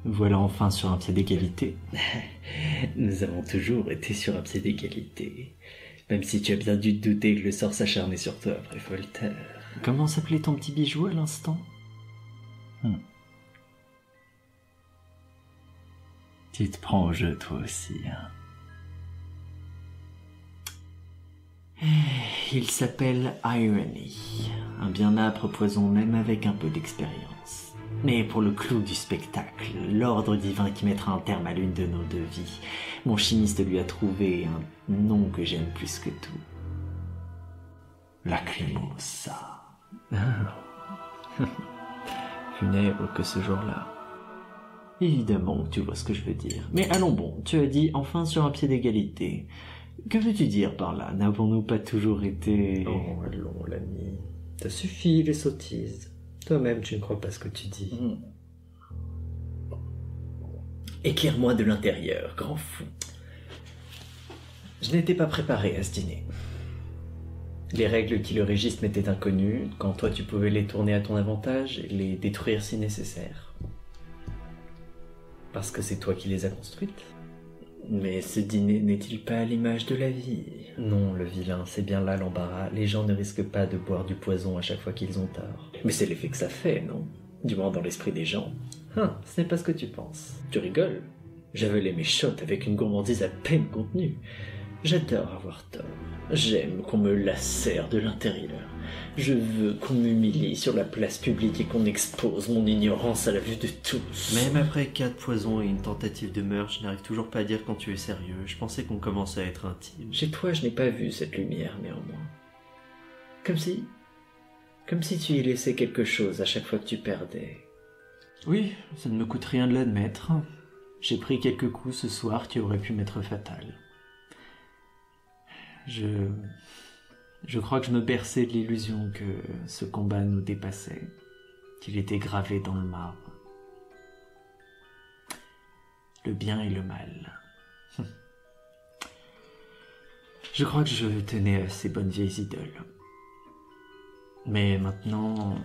Voilà enfin sur un pied d'égalité. Nous avons toujours été sur un pied d'égalité. Même si tu as bien dû te douter que le sort s'acharnait sur toi après Voltaire. Comment s'appelait ton petit bijou à l'instant? Tu te prends au jeu toi aussi, hein. Il s'appelle Irony. Un bien âpre poison même avec un peu d'expérience. Mais pour le clou du spectacle, l'ordre divin qui mettra un terme à l'une de nos deux vies, mon chimiste lui a trouvé un nom que j'aime plus que tout. Lacrimosa. Funèbre que ce jour-là. Évidemment que tu vois ce que je veux dire. Mais allons bon, tu as dit enfin sur un pied d'égalité. Que veux-tu dire par là? N'avons-nous pas toujours été... Oh, allons, l'ami. Ça suffit, les sottises. Toi-même, tu ne crois pas ce que tu dis. Éclaire-moi de l'intérieur, grand fou. Je n'étais pas préparé à ce dîner. Les règles qui le régissent m'étaient inconnues, quand toi tu pouvais les tourner à ton avantage et les détruire si nécessaire. Parce que c'est toi qui les as construites. Mais ce dîner n'est-il pas à l'image de la vie? Non, le vilain, c'est bien là l'embarras. Les gens ne risquent pas de boire du poison à chaque fois qu'ils ont tort. Mais c'est l'effet que ça fait, non? Du moins dans l'esprit des gens. Ce n'est pas ce que tu penses. Tu rigoles? J'avalais mes shots avec une gourmandise à peine contenue. J'adore avoir tort. J'aime qu'on me lacère de l'intérieur. Je veux qu'on m'humilie sur la place publique et qu'on expose mon ignorance à la vue de tous. Même après 4 poisons et une tentative de meurtre, je n'arrive toujours pas à dire quand tu es sérieux. Je pensais qu'on commençait à être intime. Chez toi, je n'ai pas vu cette lumière, néanmoins. Comme si tu y laissais quelque chose à chaque fois que tu perdais. Oui, ça ne me coûte rien de l'admettre. J'ai pris quelques coups ce soir qui auraient pu m'être fatals. Je crois que je me berçais de l'illusion que ce combat nous dépassait, qu'il était gravé dans le marbre. Le bien et le mal. Je crois que je tenais à ces bonnes vieilles idoles. Mais maintenant,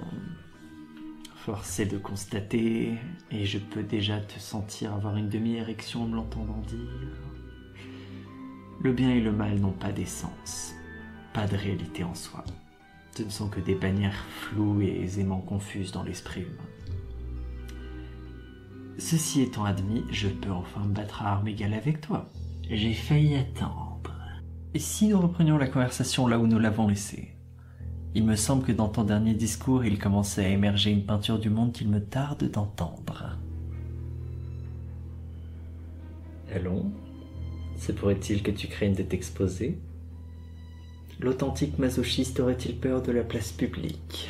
force est de constater, et je peux déjà te sentir avoir une demi-érection en me l'entendant dire. Le bien et le mal n'ont pas d'essence, pas de réalité en soi. Ce ne sont que des bannières floues et aisément confuses dans l'esprit humain. Ceci étant admis, je peux enfin me battre à armes égales avec toi. J'ai failli attendre. Et si nous reprenions la conversation là où nous l'avons laissée? Il me semble que dans ton dernier discours, il commençait à émerger une peinture du monde qu'il me tarde d'entendre. Allons. Se pourrait-il que tu craignes de t'exposer? L'authentique masochiste aurait-il peur de la place publique?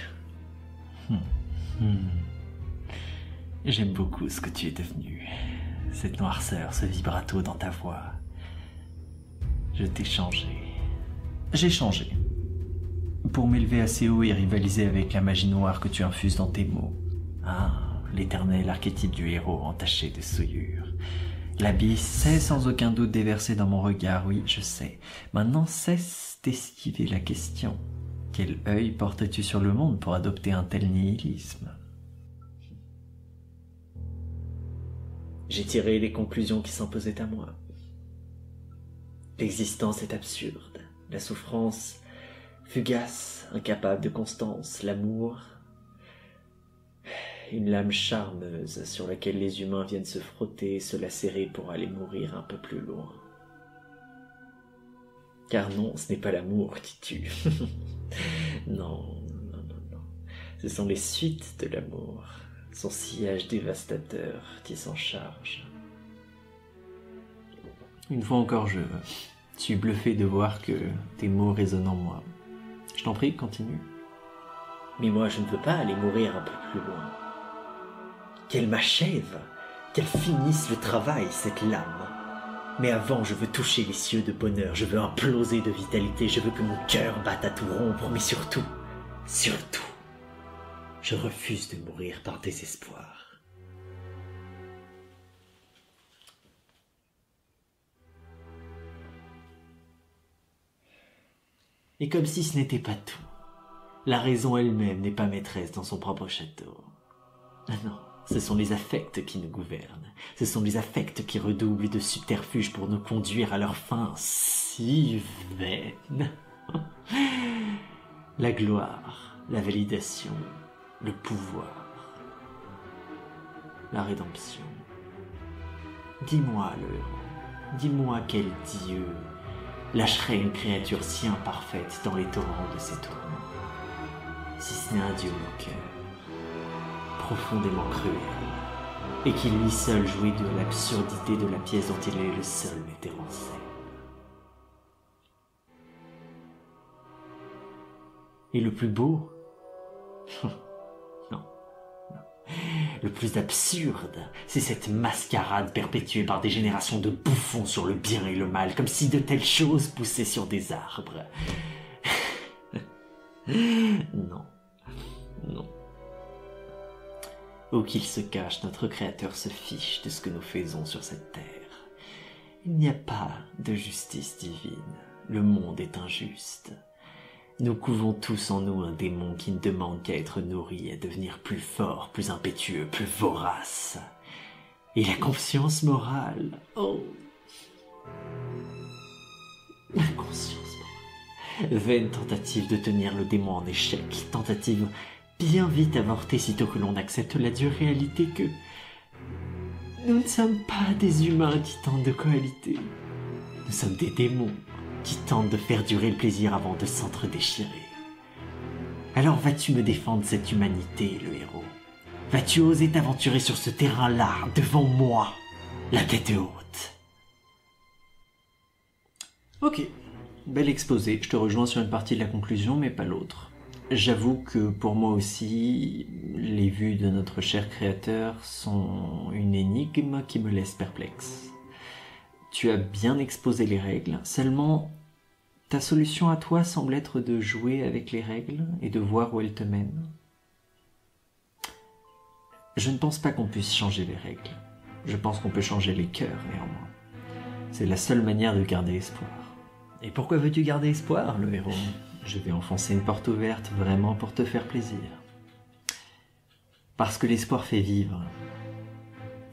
J'aime beaucoup ce que tu es devenu. Cette noirceur, ce vibrato dans ta voix. Je t'ai changé. J'ai changé. Pour m'élever assez haut et rivaliser avec la magie noire que tu infuses dans tes mots. L'éternel archétype du héros entaché de souillure. L'abysse sait sans aucun doute déverser dans mon regard, oui, je sais. Maintenant, cesse d'esquiver la question. Quel œil portes-tu sur le monde pour adopter un tel nihilisme? J'ai tiré les conclusions qui s'imposaient à moi. L'existence est absurde, la souffrance fugace, incapable de constance, l'amour, une lame charmeuse sur laquelle les humains viennent se frotter et se lacérer pour aller mourir un peu plus loin. Car non, ce n'est pas l'amour qui tue. Non. Ce sont les suites de l'amour, son sillage dévastateur qui s'en charge. Une fois encore, je suis bluffé de voir que tes mots résonnent en moi. Je t'en prie, continue. Mais moi, je ne veux pas aller mourir un peu plus loin. Qu'elle m'achève, qu'elle finisse le travail, cette lame. Mais avant, je veux toucher les cieux de bonheur, je veux imploser de vitalité, je veux que mon cœur batte à tout rompre, mais surtout, je refuse de mourir par désespoir. Et comme si ce n'était pas tout, la raison elle-même n'est pas maîtresse dans son propre château. Ah non, ce sont les affects qui nous gouvernent. Ce sont les affects qui redoublent de subterfuges pour nous conduire à leur fin si vaine. La gloire, la validation, le pouvoir, la rédemption. Dis-moi, le héros, dis-moi quel dieu lâcherait une créature si imparfaite dans les torrents de ses tourments, si ce n'est un dieu au cœur, profondément cruel, et qui lui seul jouit de l'absurdité de la pièce dont il est le seul metteur en scène. Et le plus beau? Non. Le plus absurde, c'est cette mascarade perpétuée par des générations de bouffons sur le bien et le mal, comme si de telles choses poussaient sur des arbres. Non. Non. Où qu'il se cache, notre Créateur se fiche de ce que nous faisons sur cette terre. Il n'y a pas de justice divine. Le monde est injuste. Nous couvons tous en nous un démon qui ne demande qu'à être nourri, à devenir plus fort, plus impétueux, plus vorace. Et la conscience morale, oh, la conscience morale. Vaine tentative de tenir le démon en échec, tentative bien vite avortée sitôt que l'on accepte la dure réalité que nous ne sommes pas des humains qui tentent de cohabiter. Nous sommes des démons qui tentent de faire durer le plaisir avant de s'entre-déchirer. Alors vas-tu me défendre cette humanité, le héros? Vas-tu oser t'aventurer sur ce terrain-là, devant moi, la tête haute? Ok, bel exposé. Je te rejoins sur une partie de la conclusion, mais pas l'autre. J'avoue que pour moi aussi, les vues de notre cher créateur sont une énigme qui me laisse perplexe. Tu as bien exposé les règles, seulement ta solution à toi semble être de jouer avec les règles et de voir où elles te mènent. Je ne pense pas qu'on puisse changer les règles. Je pense qu'on peut changer les cœurs, néanmoins. C'est la seule manière de garder espoir. Et pourquoi veux-tu garder espoir, le héros? Je vais enfoncer une porte ouverte vraiment pour te faire plaisir. Parce que l'espoir fait vivre.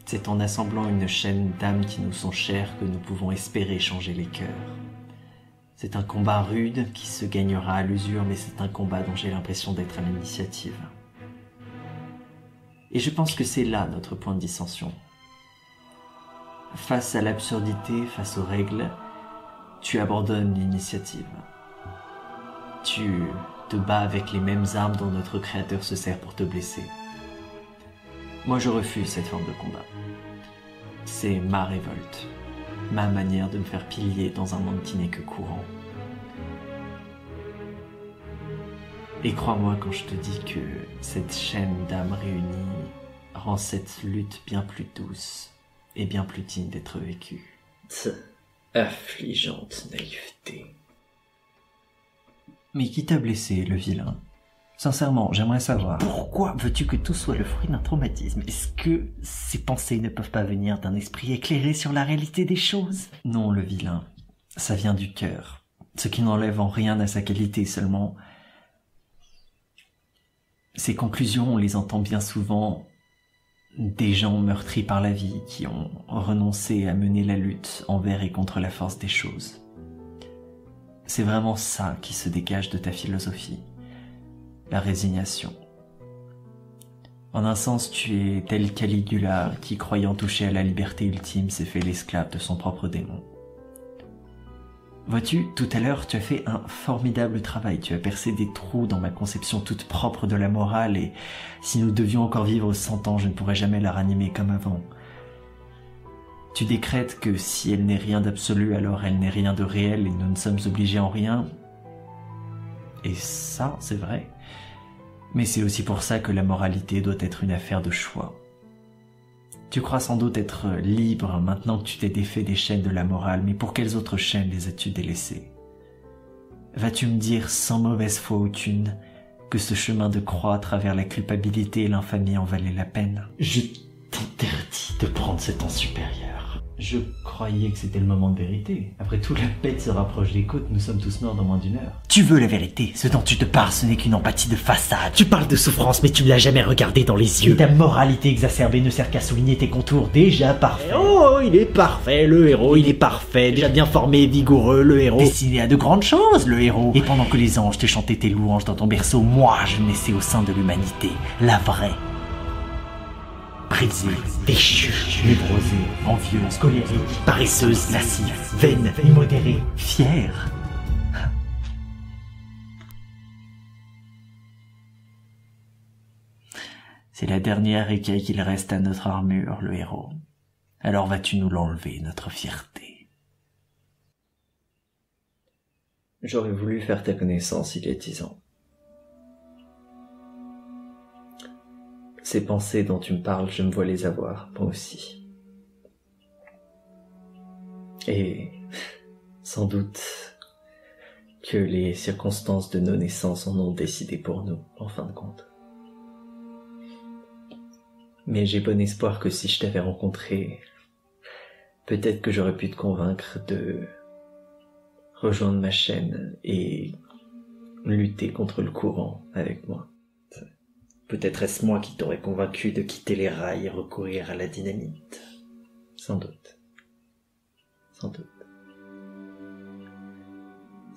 C'est en assemblant une chaîne d'âmes qui nous sont chères que nous pouvons espérer changer les cœurs. C'est un combat rude qui se gagnera à l'usure, mais c'est un combat dont j'ai l'impression d'être à l'initiative. Et je pense que c'est là notre point de dissension. Face à l'absurdité, face aux règles, tu abandonnes l'initiative. Tu te bats avec les mêmes armes dont notre créateur se sert pour te blesser. Moi, je refuse cette forme de combat. C'est ma révolte, ma manière de me faire pilier dans un monde qui n'est que courant. Et crois-moi quand je te dis que cette chaîne d'âmes réunies rend cette lutte bien plus douce et bien plus digne d'être vécue. Affligeante naïveté. Mais qui t'a blessé, le vilain? Sincèrement, j'aimerais savoir. Pourquoi veux-tu que tout soit le fruit d'un traumatisme? Est-ce que ces pensées ne peuvent pas venir d'un esprit éclairé sur la réalité des choses? Non, le vilain. Ça vient du cœur. Ce qui n'enlève en rien à sa qualité, seulement... Ces conclusions, on les entend bien souvent des gens meurtris par la vie qui ont renoncé à mener la lutte envers et contre la force des choses. C'est vraiment ça qui se dégage de ta philosophie. La résignation. En un sens, tu es tel Caligula qui, croyant toucher à la liberté ultime, s'est fait l'esclave de son propre démon. Vois-tu, tout à l'heure, tu as fait un formidable travail. Tu as percé des trous dans ma conception toute propre de la morale et si nous devions encore vivre 100 ans, je ne pourrais jamais la ranimer comme avant. Tu décrètes que si elle n'est rien d'absolu, alors elle n'est rien de réel et nous ne sommes obligés en rien. Et ça, c'est vrai. Mais c'est aussi pour ça que la moralité doit être une affaire de choix. Tu crois sans doute être libre maintenant que tu t'es défait des chaînes de la morale, mais pour quelles autres chaînes les as-tu délaissées? Vas-tu me dire sans mauvaise foi aucune que ce chemin de croix à travers la culpabilité et l'infamie en valait la peine? Je t'interdis de prendre ce temps supérieur. Je croyais que c'était le moment de vérité. Après tout, la bête se rapproche des côtes, nous sommes tous morts dans moins d'1 heure. Tu veux la vérité. Ce dont tu te parles, ce n'est qu'une empathie de façade. Tu parles de souffrance, mais tu ne l'as jamais regardé dans les yeux. Et ta moralité exacerbée ne sert qu'à souligner tes contours déjà parfaits. Oh, il est parfait, le héros, il est parfait. Déjà bien formé et vigoureux, le héros. Destiné à de grandes choses, le héros. Et pendant que les anges te chantaient tes louanges dans ton berceau, moi, je naissais au sein de l'humanité. La vraie. Brisée, déchue, névrosée, envieuse, colérique, Paresseuse, lascive, vaine, immodérée, fière. C'est la dernière écaille qu'il reste à notre armure, le héros. Alors vas-tu nous l'enlever, notre fierté? J'aurais voulu faire ta connaissance il y a 10 ans. Ces pensées dont tu me parles, je me vois les avoir, moi aussi. Et sans doute que les circonstances de nos naissances en ont décidé pour nous, en fin de compte. Mais j'ai bon espoir que si je t'avais rencontré, peut-être que j'aurais pu te convaincre de rejoindre ma chaîne et lutter contre le courant avec moi. Peut-être est-ce moi qui t'aurais convaincu de quitter les rails et recourir à la dynamite. Sans doute. Sans doute.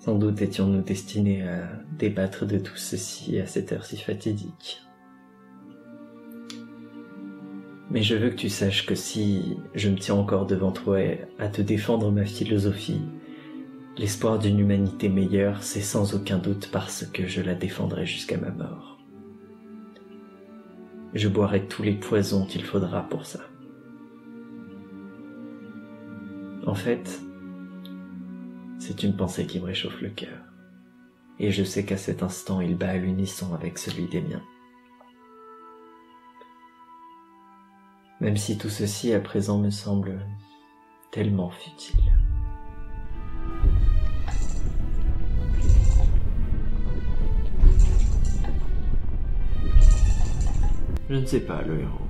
Sans doute étions-nous destinés à débattre de tout ceci à cette heure si fatidique. Mais je veux que tu saches que si je me tiens encore devant toi à te défendre ma philosophie, l'espoir d'une humanité meilleure, c'est sans aucun doute parce que je la défendrai jusqu'à ma mort. Je boirai tous les poisons qu'il faudra pour ça. En fait, c'est une pensée qui me réchauffe le cœur. Et je sais qu'à cet instant, il bat à l'unisson avec celui des miens. Même si tout ceci à présent me semble tellement futile. Je ne sais pas, le héros.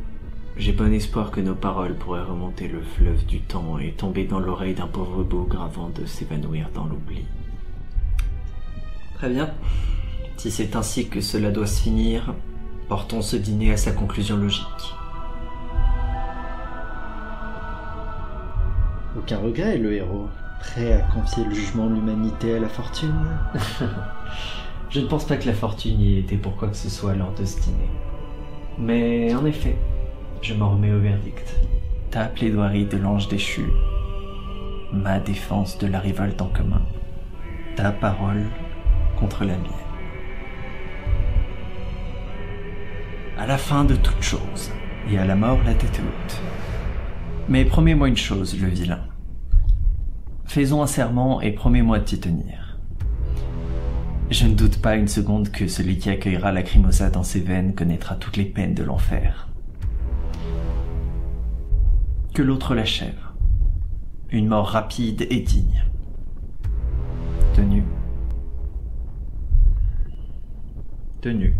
J'ai bon espoir que nos paroles pourraient remonter le fleuve du temps et tomber dans l'oreille d'un pauvre bougre avant de s'évanouir dans l'oubli. Très bien. Si c'est ainsi que cela doit se finir, portons ce dîner à sa conclusion logique. Aucun regret, le héros. Prêt à confier le jugement de l'humanité à la fortune? Je ne pense pas que la fortune y ait été pour quoi que ce soit lors de ce dîner. Mais en effet, je m'en remets au verdict. Ta plaidoirie de l'ange déchu, ma défense de la révolte en commun, ta parole contre la mienne. À la fin de toute chose, et à la mort la tête haute. Mais promets-moi une chose, le vilain. Faisons un serment et promets-moi de t'y tenir. Je ne doute pas une seconde que celui qui accueillera Lacrimosa dans ses veines connaîtra toutes les peines de l'enfer. Que l'autre l'achève. Une mort rapide et digne. Tenu. Tenu.